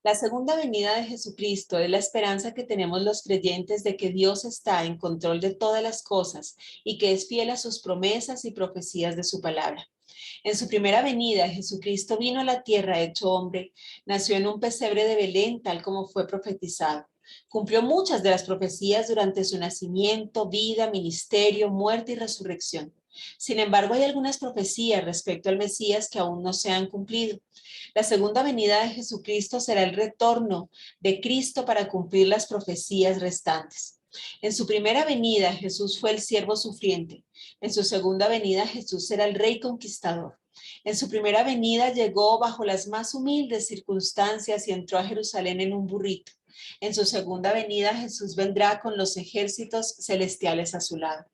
La segunda venida de Jesucristo es la esperanza que tenemos los creyentes de que Dios está en control de todas las cosas y que es fiel a sus promesas y profecías de su palabra. En su primera venida, Jesucristo vino a la tierra hecho hombre, nació en un pesebre de Belén, tal como fue profetizado. Cumplió muchas de las profecías durante su nacimiento, vida, ministerio, muerte y resurrección. Sin embargo, hay algunas profecías respecto al Mesías que aún no se han cumplido. La segunda venida de Jesucristo será el retorno de Cristo para cumplir las profecías restantes. En su primera venida, Jesús fue el siervo sufriente. En su segunda venida, Jesús será el rey conquistador. En su primera venida llegó bajo las más humildes circunstancias y entró a Jerusalén en un burrito. En su segunda venida, Jesús vendrá con los ejércitos celestiales a su lado.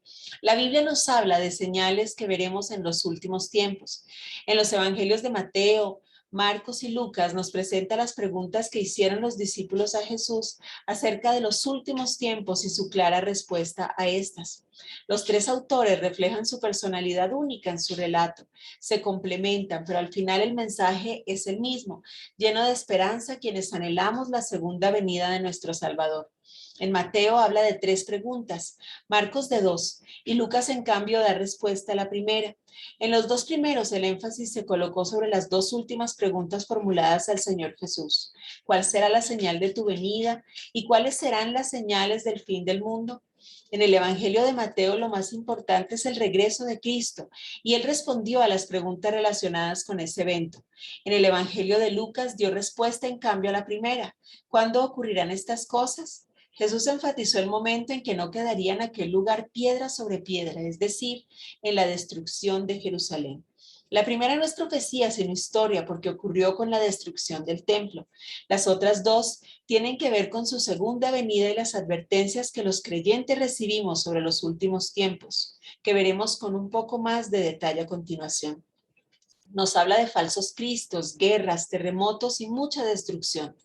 La Biblia nos habla de señales que veremos en los últimos tiempos. En los evangelios de Mateo, Marcos y Lucas nos presenta las preguntas que hicieron los discípulos a Jesús acerca de los últimos tiempos y su clara respuesta a estas. Los tres autores reflejan su personalidad única en su relato, se complementan, pero al final el mensaje es el mismo, lleno de esperanza quienes anhelamos la segunda venida de nuestro Salvador. En Mateo habla de tres preguntas, Marcos de dos, y Lucas en cambio da respuesta a la primera. En los dos primeros el énfasis se colocó sobre las dos últimas preguntas formuladas al Señor Jesús. ¿Cuál será la señal de tu venida? ¿Y cuáles serán las señales del fin del mundo? En el Evangelio de Mateo lo más importante es el regreso de Cristo y él respondió a las preguntas relacionadas con ese evento. En el Evangelio de Lucas dio respuesta en cambio a la primera. ¿Cuándo ocurrirán estas cosas? Jesús enfatizó el momento en que no quedaría en aquel lugar piedra sobre piedra, es decir, en la destrucción de Jerusalén. La primera no es profecía, sino historia, porque ocurrió con la destrucción del templo. Las otras dos tienen que ver con su segunda venida y las advertencias que los creyentes recibimos sobre los últimos tiempos, que veremos con un poco más de detalle a continuación. Nos habla de falsos cristos, guerras, terremotos y mucha destrucción.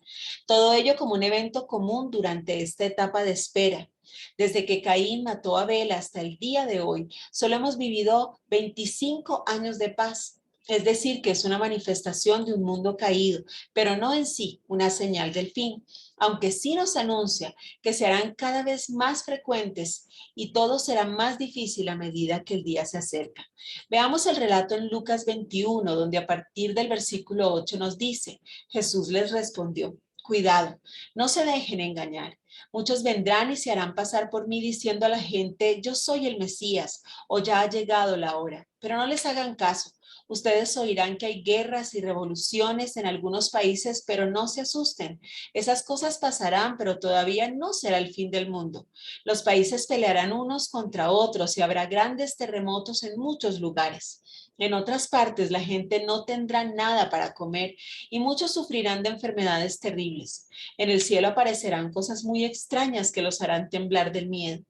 Todo ello como un evento común durante esta etapa de espera. Desde que Caín mató a Abel hasta el día de hoy, solo hemos vivido 25 años de paz. Es decir, que es una manifestación de un mundo caído, pero no en sí una señal del fin, aunque sí nos anuncia que se harán cada vez más frecuentes y todo será más difícil a medida que el día se acerca. Veamos el relato en Lucas 21, donde a partir del versículo 8 nos dice, Jesús les respondió, cuidado, no se dejen engañar. Muchos vendrán y se harán pasar por mí diciendo a la gente, yo soy el Mesías o ya ha llegado la hora, pero no les hagan caso. Ustedes oirán que hay guerras y revoluciones en algunos países, pero no se asusten. Esas cosas pasarán, pero todavía no será el fin del mundo. Los países pelearán unos contra otros y habrá grandes terremotos en muchos lugares. En otras partes la gente no tendrá nada para comer y muchos sufrirán de enfermedades terribles. En el cielo aparecerán cosas muy extrañas que los harán temblar del miedo.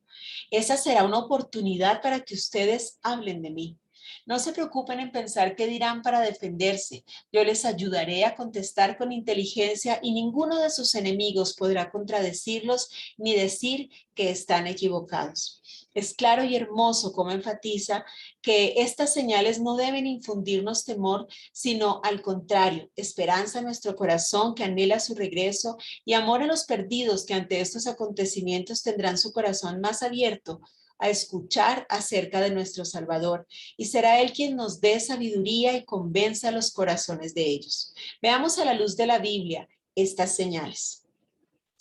Esa será una oportunidad para que ustedes hablen de mí. No se preocupen en pensar qué dirán para defenderse. Yo les ayudaré a contestar con inteligencia y ninguno de sus enemigos podrá contradecirlos ni decir que están equivocados. Es claro y hermoso como enfatiza que estas señales no deben infundirnos temor, sino al contrario, esperanza en nuestro corazón que anhela su regreso y amor a los perdidos que ante estos acontecimientos tendrán su corazón más abierto a escuchar acerca de nuestro Salvador y será Él quien nos dé sabiduría y convenza los corazones de ellos. Veamos a la luz de la Biblia estas señales.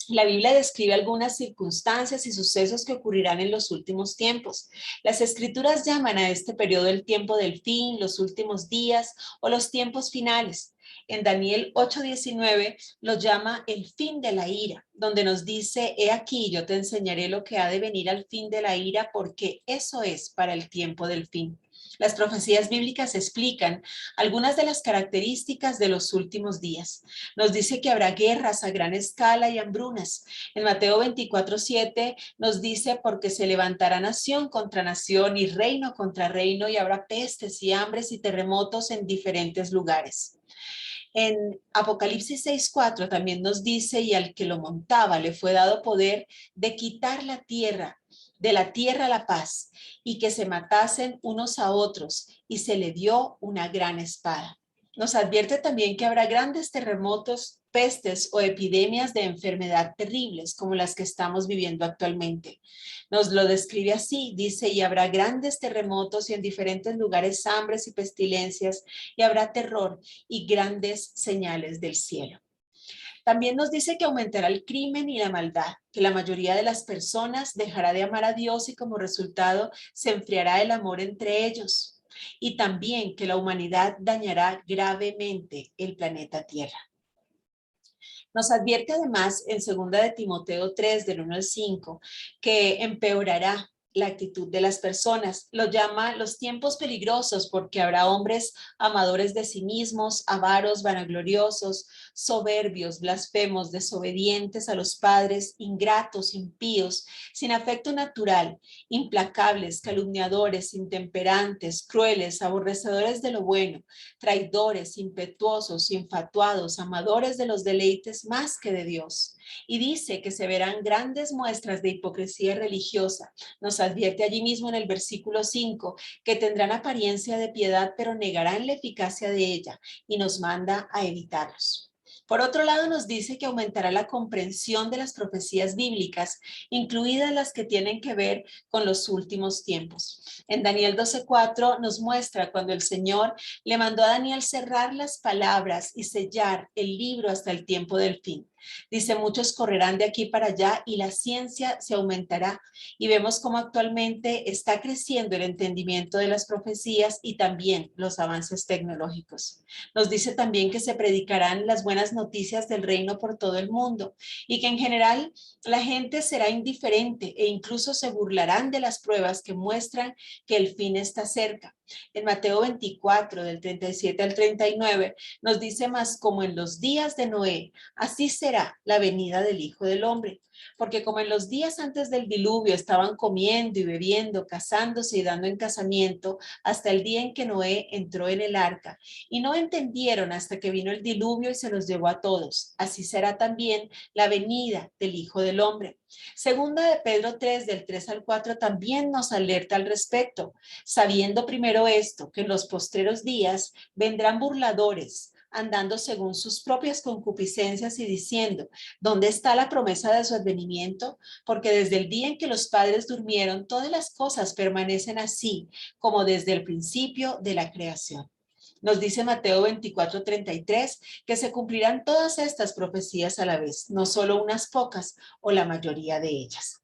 La Biblia describe algunas circunstancias y sucesos que ocurrirán en los últimos tiempos. Las escrituras llaman a este periodo el tiempo del fin, los últimos días o los tiempos finales. En Daniel 8:19 lo llama el fin de la ira, donde nos dice, he aquí, yo te enseñaré lo que ha de venir al fin de la ira, porque eso es para el tiempo del fin. Las profecías bíblicas explican algunas de las características de los últimos días. Nos dice que habrá guerras a gran escala y hambrunas. En Mateo 24:7 nos dice porque se levantará nación contra nación y reino contra reino y habrá pestes y hambres y terremotos en diferentes lugares. En Apocalipsis 6:4 también nos dice, y al que lo montaba le fue dado poder de quitar la tierra, de la tierra la paz, y que se matasen unos a otros, y se le dio una gran espada. Nos advierte también que habrá grandes terremotos, pestes o epidemias de enfermedad terribles como las que estamos viviendo actualmente. Nos lo describe así, dice, y habrá grandes terremotos y en diferentes lugares hambres y pestilencias, y habrá terror y grandes señales del cielo. También nos dice que aumentará el crimen y la maldad, que la mayoría de las personas dejará de amar a Dios y como resultado se enfriará el amor entre ellos. Y también que la humanidad dañará gravemente el planeta Tierra. Nos advierte además en 2 de Timoteo 3, del 1 al 5, que empeorará la actitud de las personas. Lo llama los tiempos peligrosos porque habrá hombres amadores de sí mismos, avaros, vanagloriosos, soberbios, blasfemos, desobedientes a los padres, ingratos, impíos, sin afecto natural, implacables, calumniadores, intemperantes, crueles, aborrecedores de lo bueno, traidores, impetuosos, infatuados, amadores de los deleites más que de Dios. Y dice que se verán grandes muestras de hipocresía religiosa. Nos advierte allí mismo en el versículo 5 que tendrán apariencia de piedad, pero negarán la eficacia de ella y nos manda a evitarlos. Por otro lado, nos dice que aumentará la comprensión de las profecías bíblicas, incluidas las que tienen que ver con los últimos tiempos. En Daniel 12:4 nos muestra cuando el Señor le mandó a Daniel cerrar las palabras y sellar el libro hasta el tiempo del fin. Dice, muchos correrán de aquí para allá y la ciencia se aumentará. Y vemos cómo actualmente está creciendo el entendimiento de las profecías y también los avances tecnológicos. Nos dice también que se predicarán las buenas noticias del reino por todo el mundo y que en general la gente será indiferente e incluso se burlarán de las pruebas que muestran que el fin está cerca. En Mateo 24, del 37 al 39, nos dice más como en los días de Noé, así será la venida del Hijo del Hombre. Porque como en los días antes del diluvio estaban comiendo y bebiendo, casándose y dando en casamiento, hasta el día en que Noé entró en el arca, y no entendieron hasta que vino el diluvio y se los llevó a todos. Así será también la venida del Hijo del Hombre. Segunda de Pedro 3, del 3 al 4, también nos alerta al respecto, sabiendo primero esto, que en los postreros días vendrán burladores, andando según sus propias concupiscencias y diciendo, ¿dónde está la promesa de su advenimiento? Porque desde el día en que los padres durmieron, todas las cosas permanecen así, como desde el principio de la creación. Nos dice Mateo 24:33 que se cumplirán todas estas profecías a la vez, no solo unas pocas o la mayoría de ellas.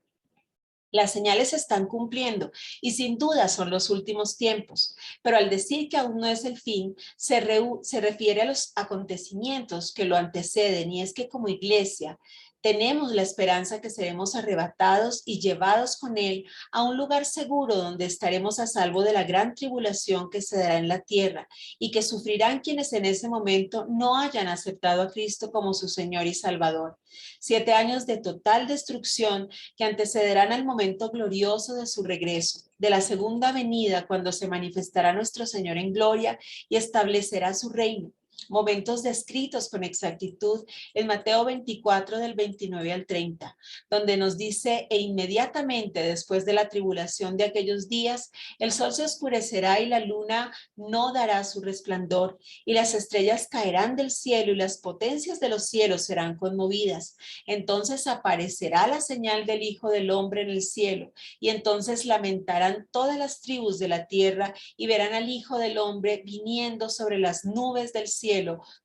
Las señales se están cumpliendo y sin duda son los últimos tiempos, pero al decir que aún no es el fin, se refiere a los acontecimientos que lo anteceden y es que como iglesia tenemos la esperanza que seremos arrebatados y llevados con él a un lugar seguro donde estaremos a salvo de la gran tribulación que se dará en la tierra y que sufrirán quienes en ese momento no hayan aceptado a Cristo como su Señor y Salvador. 7 años de total destrucción que antecederán al momento glorioso de su regreso, de la segunda venida cuando se manifestará nuestro Señor en gloria y establecerá su reino. Momentos descritos con exactitud en Mateo 24 del 29 al 30, donde nos dice, e inmediatamente después de la tribulación de aquellos días, el sol se oscurecerá y la luna no dará su resplandor, y las estrellas caerán del cielo y las potencias de los cielos serán conmovidas. Entonces aparecerá la señal del Hijo del Hombre en el cielo, y entonces lamentarán todas las tribus de la tierra y verán al Hijo del Hombre viniendo sobre las nubes del cielo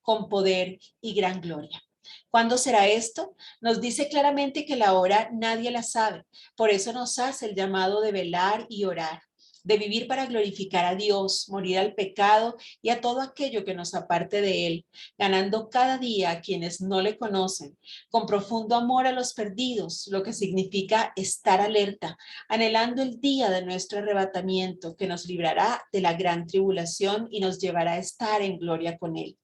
con poder y gran gloria. ¿Cuándo será esto? Nos dice claramente que la hora nadie la sabe. Por eso nos hace el llamado de velar y orar, de vivir para glorificar a Dios, morir al pecado y a todo aquello que nos aparte de Él, ganando cada día a quienes no le conocen, con profundo amor a los perdidos, lo que significa estar alerta, anhelando el día de nuestro arrebatamiento que nos librará de la gran tribulación y nos llevará a estar en gloria con Él.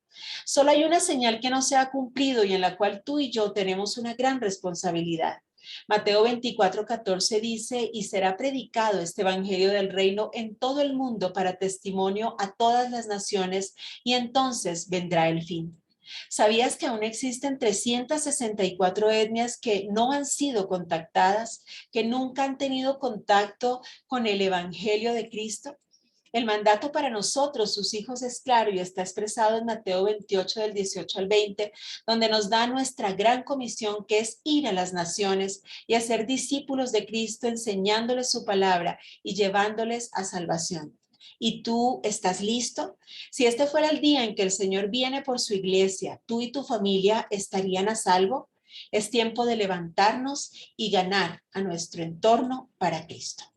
Solo hay una señal que no se ha cumplido y en la cual tú y yo tenemos una gran responsabilidad. Mateo 24:14 dice, y será predicado este evangelio del reino en todo el mundo para testimonio a todas las naciones y entonces vendrá el fin. ¿Sabías que aún existen 364 etnias que no han sido contactadas, que nunca han tenido contacto con el evangelio de Cristo? El mandato para nosotros, sus hijos, es claro y está expresado en Mateo 28, del 18 al 20, donde nos da nuestra gran comisión, que es ir a las naciones y hacer discípulos de Cristo, enseñándoles su palabra y llevándoles a salvación. ¿Y tú estás listo? Si este fuera el día en que el Señor viene por su iglesia, ¿tú y tu familia estarían a salvo? Es tiempo de levantarnos y ganar a nuestro entorno para Cristo.